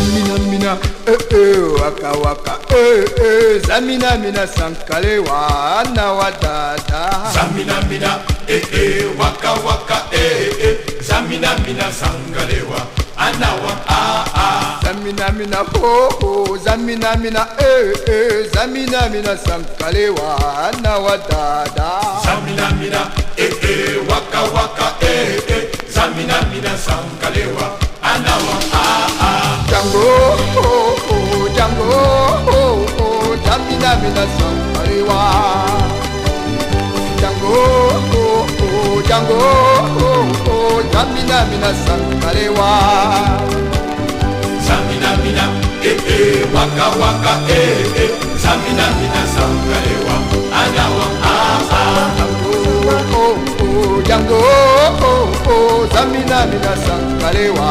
zamina mina waka waka zamina mina sankalewa na wadada zamina mina waka waka zamina mina sankalewa anawa zamina mina ho zamina mina zamina mina sankalewa na wadada zamina mina waka waka zamina mina sankalewa anawa Django Django zamina mina sankalewa Django Django zamina mina sankalewa zamina mina waka waka zamina mina sankalewa anawa Django zamina mina sankalewa